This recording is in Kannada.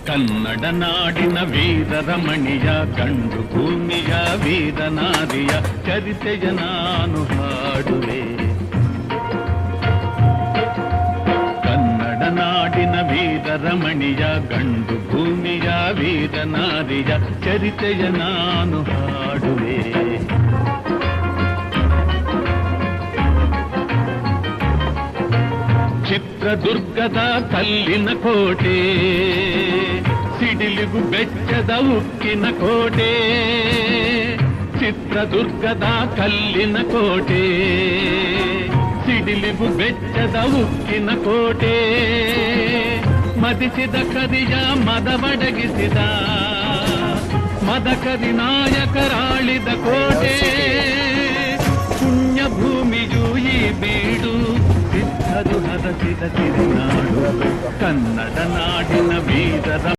ಕನ್ನಡ ನಾಡಿನ ವೀರರಮಣಿಯ ಗಂಡು ಭೂಮಿಯ ವೀರನಾರಿಯ ಚರಿತೆಯ ನಾನು ಹಾಡುವೆ. ಕನ್ನಡ ನಾಡಿನ ವೀರರಮಣಿಯ ಗಂಡು ಭೂಮಿಯ ವೀರನಾರಿಯ ಚರಿತೆಯ ನಾನು ಹಾಡುವೆ. ಚಿತ್ರದುರ್ಗದ ಕಲ್ಲಿನ ಕೋಟೆ, ಸಿಡಿಲಿಗು ಬೆಚ್ಚದ ಉಕ್ಕಿನ ಕೋಟೆ. ಚಿತ್ರದುರ್ಗದ ಕಲ್ಲಿನ ಕೋಟೆ, ಸಿಡಿಲಿಗು ಬೆಚ್ಚದ ಉಕ್ಕಿನ ಕೋಟೆ. ಮದಿಸಿದ ಕರಿಯ ಮದವಡಗಿಸಿದ ಮದಕರಿ ನಾಯಕರಾಳಿದ ಕೋಟೆ. ಪುಣ್ಯ ಭೂಮಿಯು ಈ ಬೀಡು, ಸಿದ್ಧರು ಹರಸಿದ ತಿರುನಾಡು. ಕನ್ನಡ ನಾಡಿನ ವೀರರ